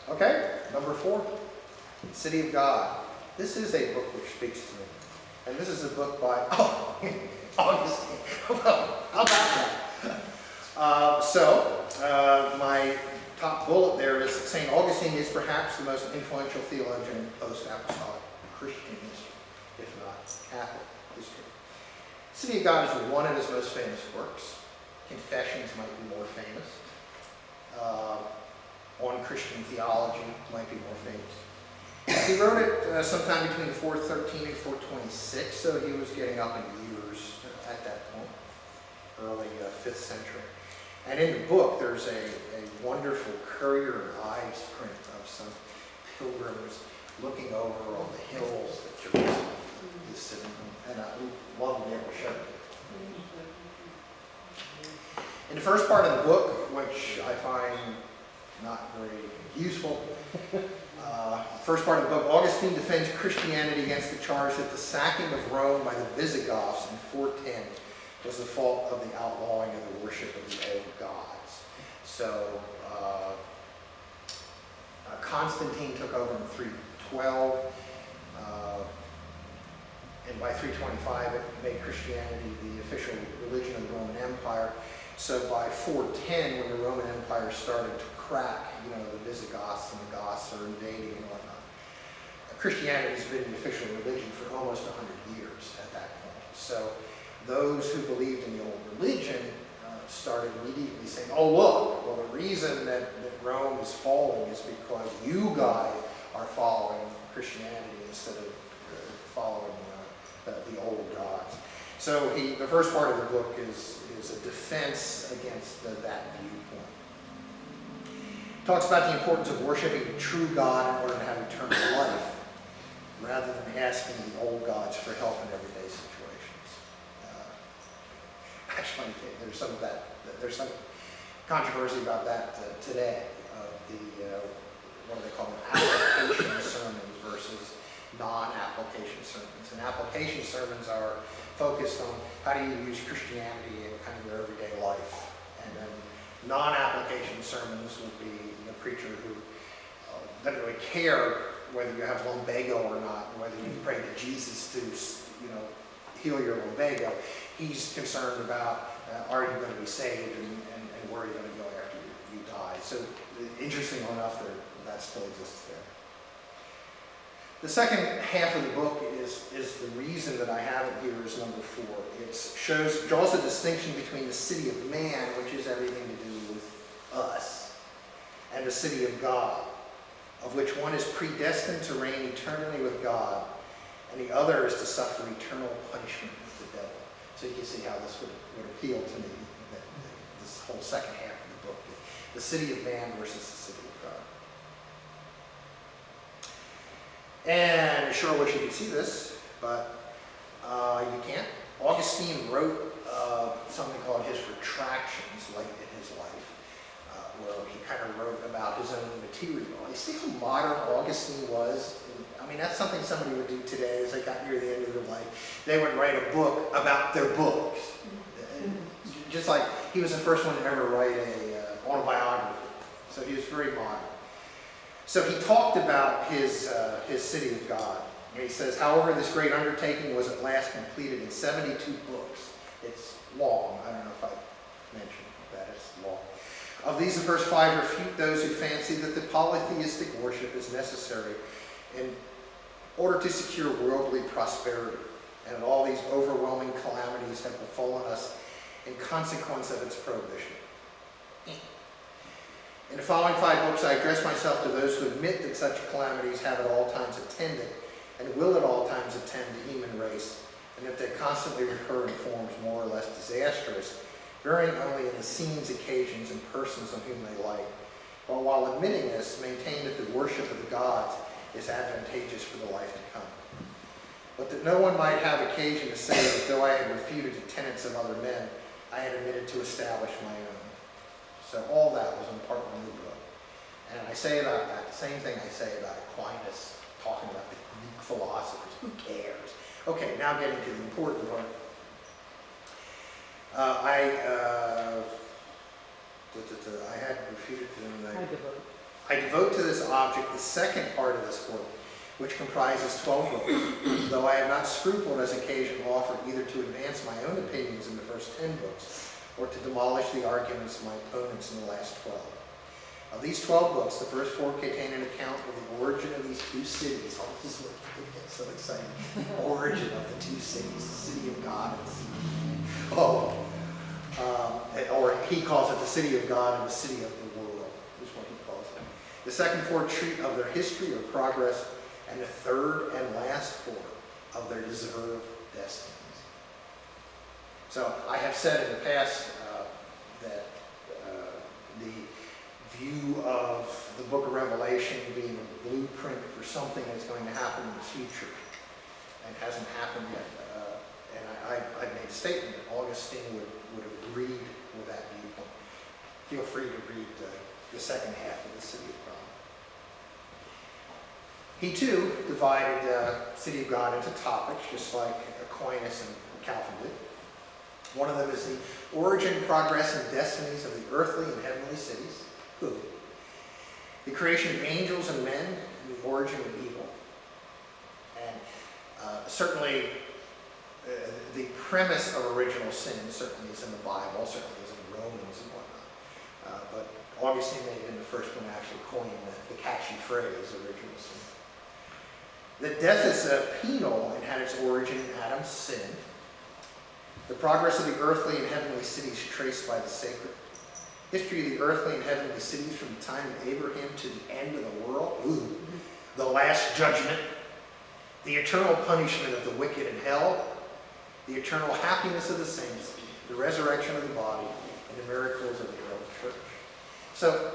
Okay, number 4, City of God. This is a book which speaks to me. And this is a book by, Augustine. Well, how about that? My top bullet there is that St. Augustine is perhaps the most influential theologian in post-apostolic Christian history, if not Catholic history. City of God is one of his most famous works. Confessions might be more famous. On Christian theology might be more famous. He wrote it sometime between 413 and 426, so he was getting up in years at that point, early 5th century. And in the book, there's a wonderful Currier and Ives print of some pilgrims looking over on the hills that Jerusalem is sitting on. And I would love to be able to show it. In the first part of the book, which I find not very useful, first part of the book, Augustine defends Christianity against the charge that the sacking of Rome by the Visigoths in 410 was the fault of the outlawing of the worship of the old gods. So Constantine took over in 312, and by 325 it made Christianity the official religion of the Roman Empire. So by 410, when the Roman Empire started to crack, the Visigoths and the Goths are invading and whatnot, Christianity has been the official religion for almost 100 years at that point. So those who believed in the old religion started immediately saying, oh look, well the reason that Rome is falling is because you guys are following Christianity instead of following the old gods. So the first part of the book is a defense against that viewpoint. Talks about the importance of worshiping the true God in order to have eternal life, rather than asking the old gods for help in everyday situations. Actually, there's some controversy about that today, of what do they call them, application sermons versus non-application sermons. And application sermons are focused on how do you use Christianity in kind of your everyday life. And then non-application sermons would be the preacher who doesn't really care whether you have lumbago or not, whether you've prayed to Jesus to heal your lumbago. He's concerned about are you going to be saved and where are you going to go after you die. So interesting enough, that still exists there. The second half of the book is the reason that I have it here is number 4. It draws a distinction between the city of man, which is everything to do with us, and the city of God, of which one is predestined to reign eternally with God, and the other is to suffer eternal punishment with the devil. So you can see how this would appeal to me, this whole second half of the book, the city of man versus the city of God. And I sure wish you could see this, but you can't. Augustine wrote something called his Retractions late in his life, where he kind of wrote about his own material. You see how modern Augustine was? I mean, that's something somebody would do today as they got near the end of their life. They would write a book about their books. Just like he was the first one to ever write an autobiography. So he was very modern. So he talked about his city of God. And he says, however, this great undertaking was at last completed in 72 books. It's long. I don't know if I mentioned that. It's long. Of these, the first 5 refute those who fancy that the polytheistic worship is necessary in order to secure worldly prosperity, and that all these overwhelming calamities have befallen us in consequence of its prohibition. In the following 5 books, I address myself to those who admit that such calamities have at all times attended, and will at all times attend the human race, and that they constantly recur in forms more or less disastrous, varying only in the scenes, occasions, and persons on whom they light, while admitting this, maintain that the worship of the gods is advantageous for the life to come. But that no one might have occasion to say that though I had refuted the tenets of other men, I had omitted to establish my own. So all that was in part 1 of the book. And I say about that, the same thing I say about Aquinas, talking about the Greek philosophers. Who cares? Okay, now getting to the important part. I had refuted them. I devote to this object the second part of this work, which comprises 12 books, though I have not scrupled as occasion offered either to advance my own opinions in the first 10 books, or to demolish the arguments of my opponents in the last 12. Of these 12 books, the first 4 contain an account of the origin of these two cities. Oh, this is what gets so exciting. The origin of the two cities, the city of God and the city of man. Or he calls it the city of God and the city of the world, is what he calls it. The second 4 treat of their history or progress, and the third and last 4 of their deserved destinies. So I have said in the past that the view of the book of Revelation being a blueprint for something that's going to happen in the future and hasn't happened yet. And I've made a statement that Augustine would have agreed with that viewpoint. Feel free to read the second half of the City of God. He too divided City of God into topics, just like Aquinas and Calvin did. One of them is the origin, progress, and destinies of the earthly and heavenly cities. Who? The creation of angels and men, and the origin of evil. And certainly the premise of original sin certainly is in the Bible, certainly is in Romans and whatnot. But Augustine may have been the first one to actually coin the catchy phrase, original sin. That death is penal and had its origin in Adam's sin. The progress of the earthly and heavenly cities traced by the sacred. History of the earthly and heavenly cities from the time of Abraham to the end of the world. Ooh. The last judgment. The eternal punishment of the wicked in hell. The eternal happiness of the saints. The resurrection of the body. And the miracles of the early church. So,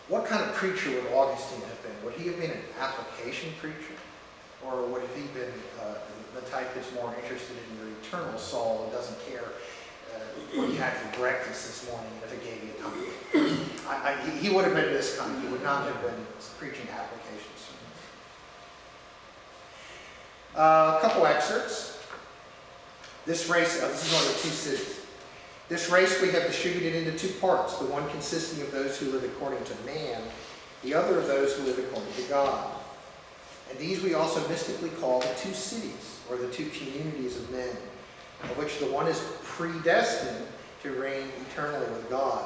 what kind of preacher would Augustine have been? Would he have been an application preacher? Or would he have been the type that's more interested in your eternal soul and doesn't care what you had for breakfast this morning if it gave you a tummy? He would have been this kind. He would not have been preaching applications. A couple excerpts. This race, this is one of the two cities. This race we have distributed into 2 parts, the one consisting of those who live according to man, the other of those who live according to God. And these we also mystically call the 2 cities, or the 2 communities of men, of which the one is predestined to reign eternally with God,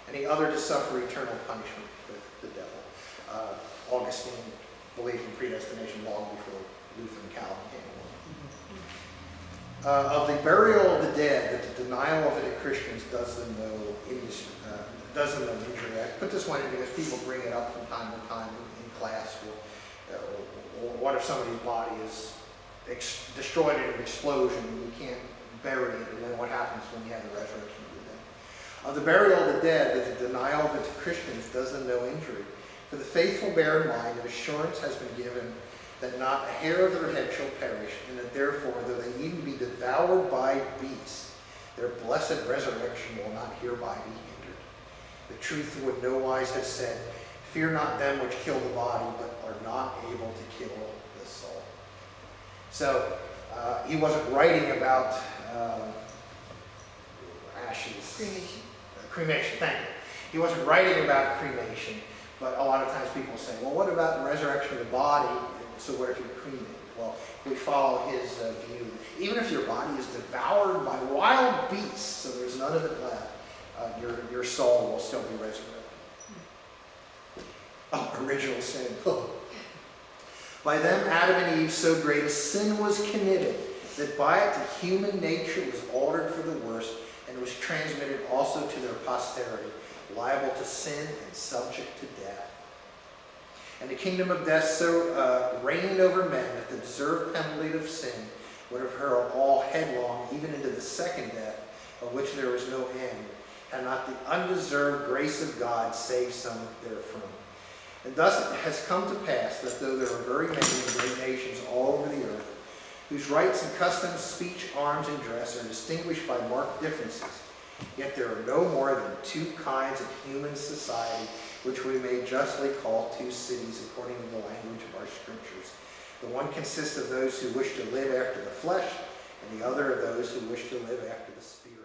and the other to suffer eternal punishment with the devil. Augustine believed in predestination long before Luther and Calvin came along. Of the burial of the dead, that the denial of it in Christians does them no injury. I put this one in because people bring it up from time to time in class. Or what if somebody's body is destroyed in an explosion and you can't bury it, and then what happens when you have the resurrection of the dead? Of the burial of the dead, that the denial of it to Christians does them no injury. For the faithful bear in mind that assurance has been given that not a hair of their head shall perish, and that therefore, though they even be devoured by beasts, their blessed resurrection will not hereby be hindered. The truth would no wise have said, fear not them which kill the body, but are not able to kill the soul. So, he wasn't writing about ashes. Cremation, thank you. He wasn't writing about cremation, but a lot of times people say, well, what about the resurrection of the body? So what if you're cremated? Well, we follow his view. Even if your body is devoured by wild beasts, so there's none of it left, your soul will still be resurrected. Oh, original sin. By them, Adam and Eve, so great a sin was committed, that by it the human nature was altered for the worse, and was transmitted also to their posterity, liable to sin and subject to death. And the kingdom of death so reigned over men that the deserved penalty of sin would have hurled all headlong, even into the second death, of which there was no end, had not the undeserved grace of God saved some therefrom. And thus it has come to pass that though there are very many and great nations all over the earth, whose rites and customs, speech, arms, and dress are distinguished by marked differences, yet there are no more than 2 kinds of human society, which we may justly call 2 cities according to the language of our scriptures. The one consists of those who wish to live after the flesh, and the other of those who wish to live after the spirit.